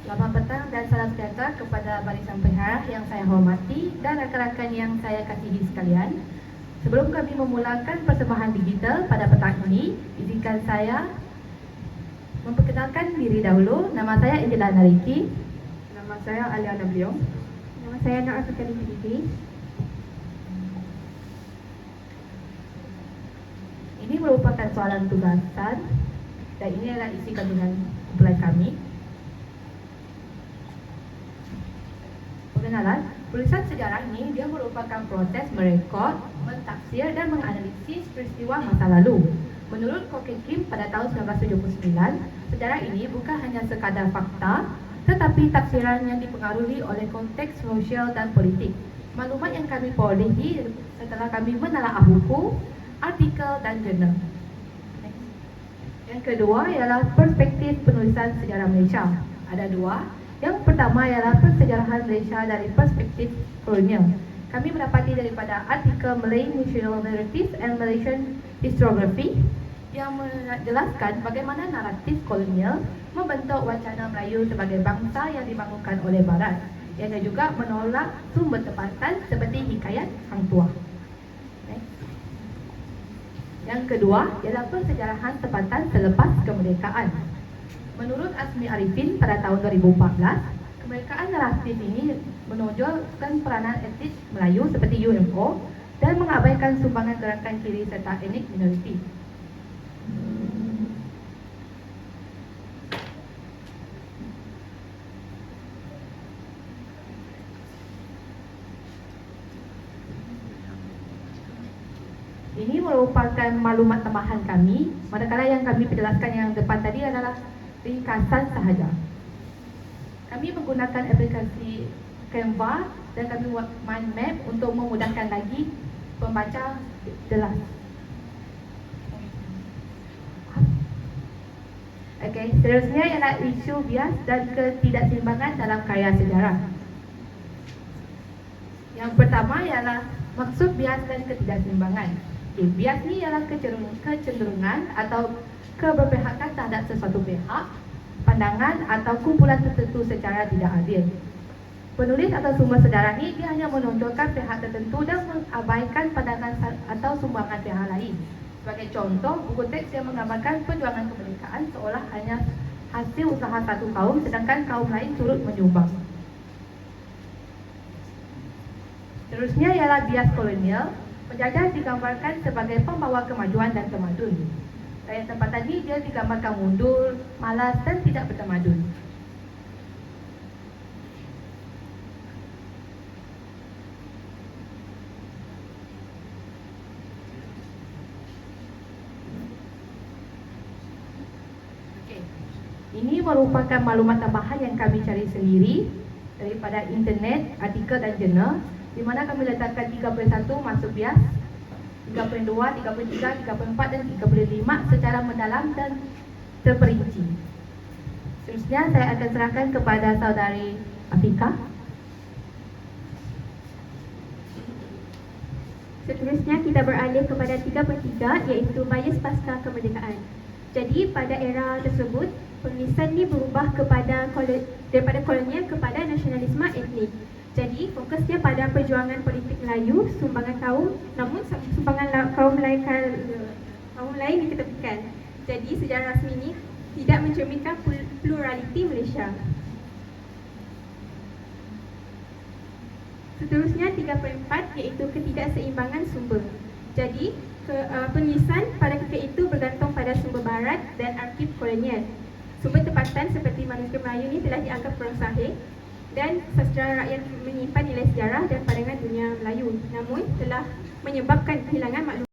Selamat petang dan salam sejahtera kepada barisan pengarah yang saya hormati dan rakan-rakan yang saya kasihi sekalian. Sebelum kami memulakan persembahan digital pada petang ini, izinkan saya memperkenalkan diri dahulu. Nama saya Angela Nariki. Nama saya Aliana Bliong. Nama saya Nur Afrikani Fikri. Ini merupakan soalan tugasan dan ini adalah isi kandungan kumpulan kami. Perkenalan, tulisan sejarah ini dia merupakan proses merekod, mentafsir dan menganalisis peristiwa masa lalu. Menurut Cochrane Kim pada tahun 1979, sejarah ini bukan hanya sekadar fakta, tetapi tafsiran yang dipengaruhi oleh konteks sosial dan politik. Maklumat yang kami perolehi setelah kami menelaah buku, artikel dan jurnal. Yang kedua ialah perspektif penulisan sejarah Malaysia. Ada dua. Yang pertama ialah pensejarahan Malaysia dari perspektif kolonial. Kami mendapati daripada artikel Malay National Narratives and Malaysian Historiography yang menjelaskan bagaimana naratif kolonial membentuk wacana Melayu sebagai bangsa yang dibangunkan oleh Barat. Ia juga menolak sumber tempatan seperti hikayat Hang Tuah. Yang kedua ialah pensejarahan tempatan selepas kemerdekaan. Menurut Azmi Arifin pada tahun 2014, kemerdekaan naratif ini menonjolkan peranan etnis Melayu seperti UMO dan mengabaikan sumbangan gerakan kiri serta etnik minoriti. Ini merupakan maklumat tambahan kami, manakala yang kami perjelaskan yang depan tadi adalah ringkasan sahaja. Kami menggunakan aplikasi Canva dan kami buat mind map untuk memudahkan lagi pembaca jelas. Okey, seterusnya ialah isu bias dan ketidakseimbangan dalam karya sejarah. Yang pertama ialah maksud bias dan ketidakseimbangan. Bias ni ialah kecenderungan atau keberpihakan terhadap sesuatu pihak, pandangan atau kumpulan tertentu secara tidak adil. Penulis atau sumber sejarah ni dia hanya menonjolkan pihak tertentu dan mengabaikan pandangan atau sumbangan pihak lain. Sebagai contoh, buku teks yang menggambarkan perjuangan kemerdekaan seolah hanya hasil usaha satu kaum sedangkan kaum lain turut menyumbang. Seterusnya ialah bias kolonial. Penjajah digambarkan sebagai pembawa kemajuan dan tamadun. Rakyat tempatan ini dia digambarkan mundur, malas dan tidak bertamadun. Okay. Ini merupakan maklumat tambahan yang kami cari sendiri daripada internet, artikel dan jurnal, di mana kami letakkan 31 masuk bias, 32, 33, 34 dan 35 secara mendalam dan terperinci. Seterusnya saya akan serahkan kepada saudari Afika. Seterusnya kita beralih kepada 33 iaitu bias pasca kemerdekaan. Jadi pada era tersebut, penulisan ni berubah daripada kolonial kepada nasionalisme etnik. Jadi fokusnya pada perjuangan politik Melayu, sumbangan kaum, namun sumbangan kaum lain diketepikan. Jadi sejarah rasmi ini tidak mencerminkan pluraliti Malaysia. Seterusnya 34 iaitu ketidakseimbangan sumber. Jadi penulisan pada ketika itu bergantung pada sumber barat dan arsip kolonial. Sumber tempatan seperti manuskrip Melayu ini telah dianggap kurang sahih dan sastra rakyat menyimpan nilai sejarah dan pandangan dunia Melayu, namun telah menyebabkan kehilangan maklumat